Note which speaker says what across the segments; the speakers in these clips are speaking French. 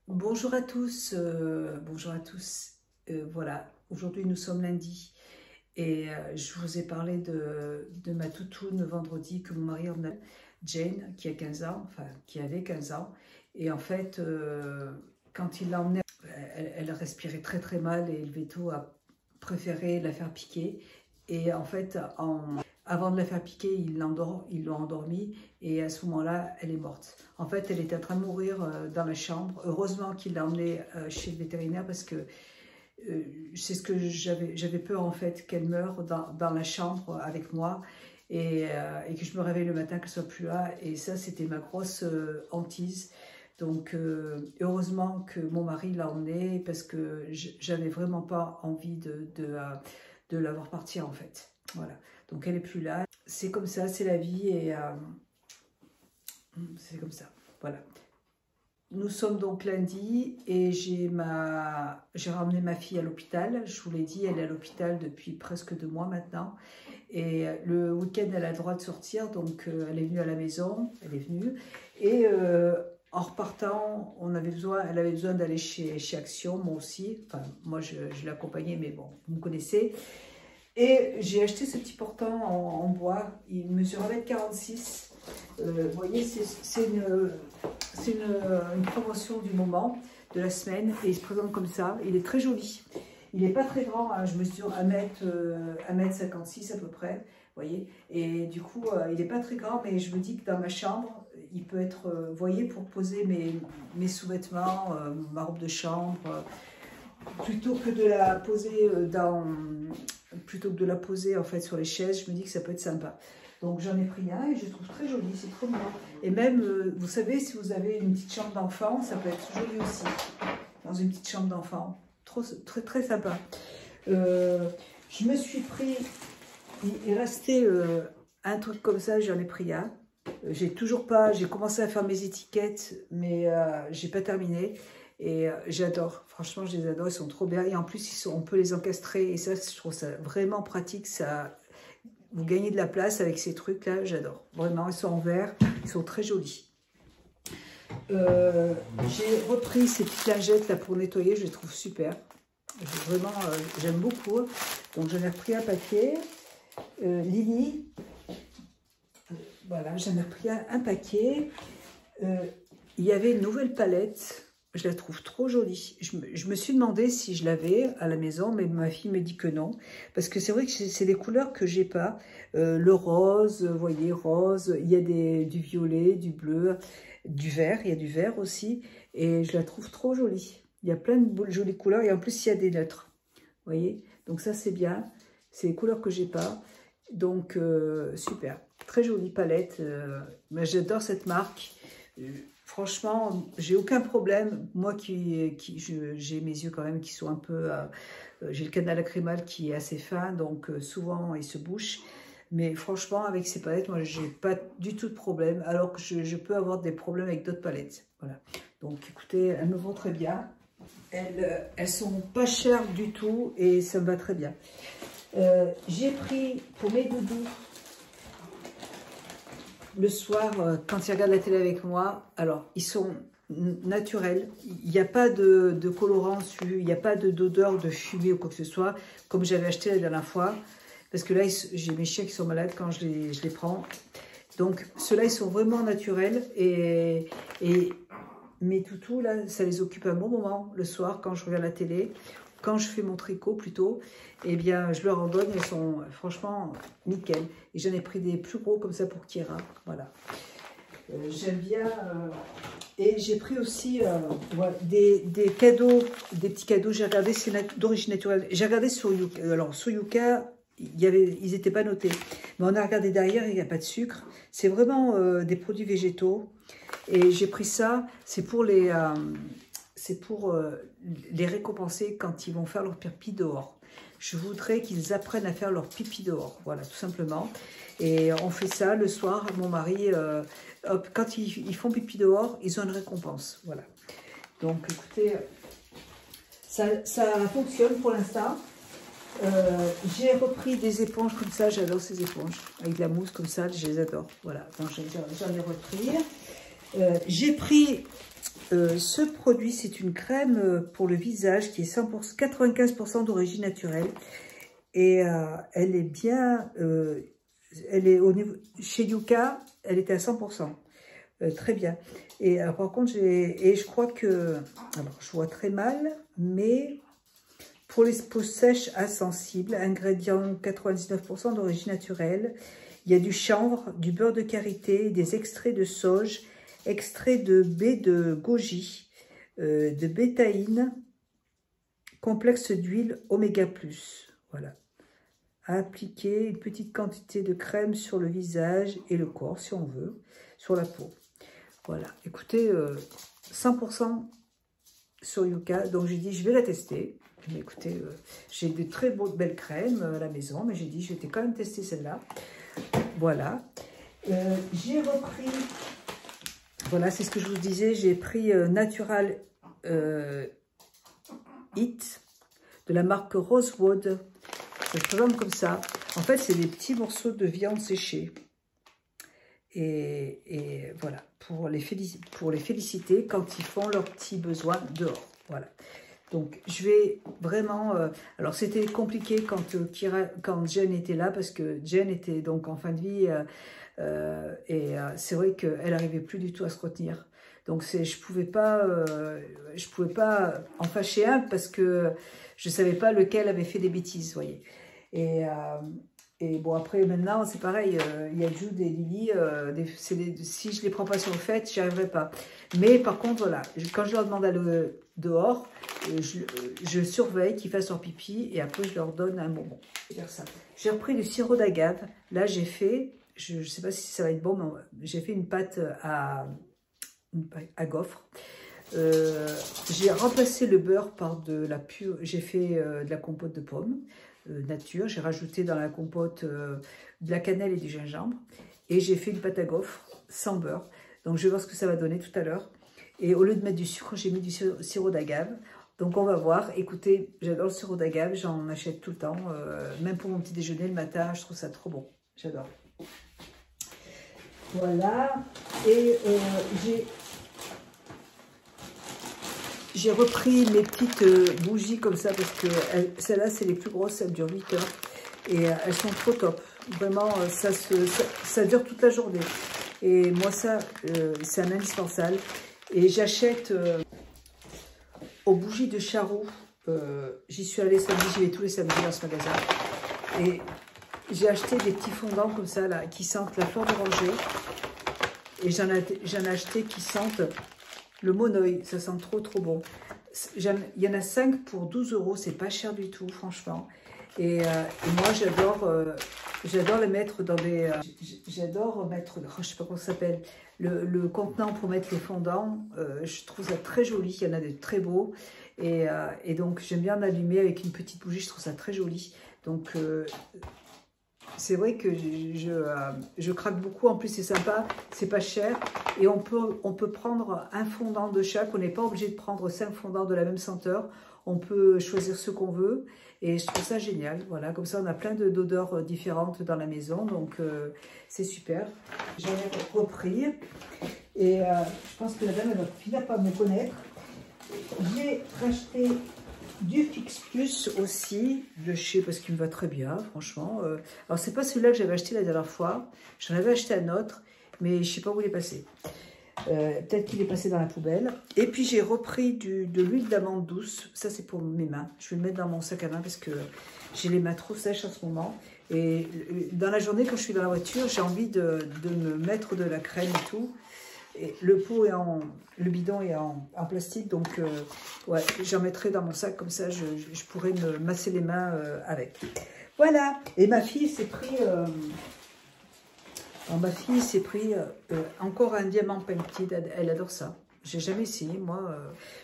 Speaker 1: Bonjour à tous, bonjour à tous. Voilà, aujourd'hui nous sommes lundi et je vous ai parlé de ma toutoune vendredi que mon mari en a, Jane, qui a 15 ans, enfin qui avait 15 ans. Et en fait, quand il l'a emmenée, elle respirait très très mal et le veto a préféré la faire piquer. Et en fait, avant de la faire piquer, ils l'ont endormie et à ce moment-là, elle est morte. En fait, elle était en train de mourir dans la chambre. Heureusement qu'il l'a emmenée chez le vétérinaire parce que c'est ce que j'avais peur en fait, qu'elle meure dans la chambre avec moi et que je me réveille le matin qu'elle soit plus là. Et ça, c'était ma grosse hantise. Donc, heureusement que mon mari l'a emmenée parce que j'avais vraiment pas envie de la voir partir en fait. Voilà. Donc elle est plus là. C'est comme ça, c'est la vie et c'est comme ça. Voilà. Nous sommes donc lundi et j'ai ramené ma fille à l'hôpital. Je vous l'ai dit, elle est à l'hôpital depuis presque 2 mois maintenant. Et le week-end, elle a le droit de sortir, donc elle est venue à la maison, elle est venue. Et en repartant, elle avait besoin d'aller chez Action, moi aussi. Enfin, moi, je l'accompagnais, mais bon, vous me connaissez. Et j'ai acheté ce petit portant en bois, il mesure 1,46 m. Vous voyez, c'est une promotion du moment, de la semaine, et il se présente comme ça. Il est très joli. Il n'est pas très grand, hein, je mesure 1,56 m à peu près, vous voyez. Et du coup, il n'est pas très grand, mais je me dis que dans ma chambre, il peut être, vous voyez, pour poser mes sous-vêtements, ma robe de chambre, plutôt que de la poser en fait sur les chaises, je me dis que ça peut être sympa. Donc j'en ai pris un et je trouve très joli, c'est trop mignon. Et même, vous savez, si vous avez une petite chambre d'enfant, ça peut être joli aussi, dans une petite chambre d'enfant. Très très sympa. Je me suis pris, il restait un truc comme ça, j'en ai pris un. J'ai commencé à faire mes étiquettes, mais j'ai pas terminé. Et j'adore, franchement je les adore, ils sont trop bien et en plus on peut les encastrer et ça je trouve ça vraiment pratique, vous gagnez de la place avec ces trucs là, j'adore, vraiment ils sont en verre, ils sont très jolis. J'ai repris ces petites lingettes là pour nettoyer, je les trouve super, vraiment j'aime beaucoup, donc j'en ai repris un paquet. Lily, voilà, j'en ai repris un paquet. Il y avait une nouvelle palette. Je la trouve trop jolie. Je me suis demandé si je l'avais à la maison, mais ma fille me dit que non. Parce que c'est vrai que c'est des couleurs que j'ai pas. Le rose, vous voyez, rose. Il y a du violet, du bleu, du vert. Il y a du vert aussi. Et je la trouve trop jolie. Il y a plein de jolies couleurs. Et en plus, il y a des neutres. Vous voyez? Donc ça, c'est bien. C'est des couleurs que j'ai pas. Donc, super. Très jolie palette. J'adore cette marque. Franchement, j'ai aucun problème. Moi, j'ai mes yeux quand même qui sont un peu... j'ai le canal lacrymal qui est assez fin, donc souvent il se bouche. Mais franchement, avec ces palettes, moi, j'ai pas du tout de problème, alors que je peux avoir des problèmes avec d'autres palettes. Voilà. Donc, écoutez, elles me vont très bien. Elles sont pas chères du tout et ça me va très bien. J'ai pris pour mes doudous, le soir, quand ils regardent la télé avec moi, alors, ils sont naturels. Il n'y a pas de colorant dessus, il n'y a pas d'odeur de fumée ou quoi que ce soit, comme j'avais acheté la dernière fois. Parce que là, j'ai mes chiens qui sont malades quand je les prends. Donc, ceux-là, ils sont vraiment naturels. Et mes toutous, là, ça les occupe un bon moment le soir quand je regarde la télé. Quand je fais mon tricot plutôt, eh bien, je leur en donne, elles sont franchement nickel. Et j'en ai pris des plus gros comme ça pour Kira, voilà. J'aime bien. Et j'ai pris aussi ouais, des cadeaux, des petits cadeaux. J'ai regardé, c'est d'origine naturelle. J'ai regardé sur Yuka. Alors, sur Yuka, ils n'étaient pas notés. Mais on a regardé derrière, il n'y a pas de sucre. C'est vraiment des produits végétaux. Et j'ai pris ça, c'est pour les récompenser quand ils vont faire leur pipi dehors. Je voudrais qu'ils apprennent à faire leur pipi dehors, voilà, tout simplement. Et on fait ça le soir, mon mari, hop, quand ils font pipi dehors, ils ont une récompense, voilà. Donc, écoutez, ça fonctionne pour l'instant. J'ai repris des éponges comme ça, j'adore ces éponges, avec de la mousse comme ça, je les adore, voilà. Donc, j'en ai repris. J'ai pris ce produit, c'est une crème pour le visage qui est 100%, 95% d'origine naturelle. Et elle est bien, elle est au niveau, chez Yuka, elle était à 100%. Très bien. Et par contre, je crois que, alors je vois très mal, mais pour les peaux sèches à sensibles, ingrédients 99% d'origine naturelle, il y a du chanvre, du beurre de karité, des extraits de sauge, extraits de baie de goji, de bétaïne, complexe d'huile oméga+. Voilà. À appliquer une petite quantité de crème sur le visage et le corps, si on veut, sur la peau. Voilà. Écoutez, 100% sur Yuka. Donc, j'ai dit, je vais la tester. Mais écoutez, j'ai de très belles crèmes à la maison, mais j'ai dit, je vais quand même tester celle-là. Voilà. J'ai repris, voilà, c'est ce que je vous disais, j'ai pris Natural Heat de la marque Rosewood. Ça se présente comme ça. En fait, c'est des petits morceaux de viande séchée. Et voilà, pour les féliciter quand ils font leurs petits besoins dehors. Voilà. Donc, je vais vraiment... alors, c'était compliqué quand Jen était là, parce que Jen était donc en fin de vie. C'est vrai qu'elle n'arrivait plus du tout à se retenir. Donc, je pouvais pas en fâcher un, parce que je ne savais pas lequel avait fait des bêtises, vous voyez. Et bon, après, maintenant, c'est pareil, il y a Jude et Lily, si je ne les prends pas sur le fait, j'y arriverai pas. Mais par contre, voilà, quand je leur demande d'aller dehors, je surveille qu'ils fassent leur pipi et après, je leur donne un bonbon. J'ai repris du sirop d'agave. Là, j'ai fait, je ne sais pas si ça va être bon, mais j'ai fait une pâte à gaufres. J'ai remplacé le beurre par de la pure, j'ai fait de la compote de pommes nature, j'ai rajouté dans la compote de la cannelle et du gingembre, et j'ai fait une pâte à gaufres sans beurre. Donc je vais voir ce que ça va donner tout à l'heure. Et au lieu de mettre du sucre, j'ai mis du sirop d'agave. Donc on va voir. Écoutez, j'adore le sirop d'agave, j'en achète tout le temps, même pour mon petit déjeuner le matin, je trouve ça trop bon, j'adore. Voilà, et j'ai repris mes petites bougies comme ça, parce que celles-là, c'est les plus grosses, elles durent 8 heures. Et elles sont trop top. Vraiment, ça dure toute la journée. Et moi, ça, c'est un indispensable. Et j'achète aux bougies de Charroux. J'y suis allée samedi, j'y vais tous les samedis dans ce magasin. Et j'ai acheté des petits fondants comme ça, là, qui sentent la fleur d'oranger. Et j'en ai acheté qui sentent le monoï, ça sent trop bon. Il y en a 5 pour 12 €, c'est pas cher du tout, franchement. Et moi, j'adore les mettre dans des... j'adore mettre, je sais pas comment ça s'appelle, le contenant pour mettre les fondants. Je trouve ça très joli, il y en a des très beaux. Et donc, j'aime bien l'allumer avec une petite bougie, je trouve ça très joli. Donc... c'est vrai que je craque beaucoup. En plus, c'est sympa, c'est pas cher. Et on peut prendre un fondant de chaque. On n'est pas obligé de prendre 5 fondants de la même senteur. On peut choisir ce qu'on veut. Et je trouve ça génial. Voilà, comme ça, on a plein d'odeurs différentes dans la maison. Donc, c'est super. J'en ai repris. Et je pense que la dame, elle va finir par me connaître. J'ai racheté du Fix Plus aussi, de chez, parce qu'il me va très bien, franchement. Alors, c'est pas celui-là que j'avais acheté la dernière fois. J'en avais acheté un autre, mais je sais pas où il est passé. Peut-être qu'il est passé dans la poubelle. Et puis, j'ai repris de l'huile d'amande douce. Ça, c'est pour mes mains. Je vais le mettre dans mon sac à main parce que j'ai les mains trop sèches en ce moment. Et dans la journée, quand je suis dans la voiture, j'ai envie de me mettre de la crème et tout. Et le bidon est en plastique, donc ouais, j'en mettrai dans mon sac, comme ça je pourrais me masser les mains avec. Voilà, et ma fille s'est pris, encore un diamant painted, elle adore ça. J'ai jamais essayé, moi,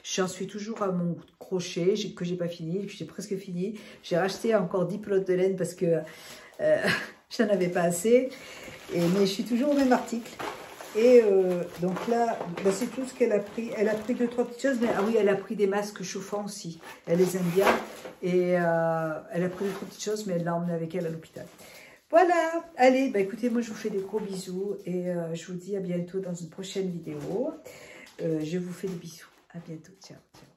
Speaker 1: j'en suis toujours à mon crochet que j'ai pas fini, et puis j'ai presque fini. J'ai racheté encore 10 pelotes de laine parce que j'en avais pas assez, mais je suis toujours au même article. Et donc là, bah c'est tout ce qu'elle a pris. Elle a pris 2-3 petites choses, mais ah oui, elle a pris des masques chauffants aussi. Elle les aime bien. Et elle a pris 2-3 petites choses, mais elle l'a emmené avec elle à l'hôpital. Voilà, allez, bah écoutez, moi je vous fais des gros bisous et je vous dis à bientôt dans une prochaine vidéo. Je vous fais des bisous. À bientôt. Ciao. Ciao.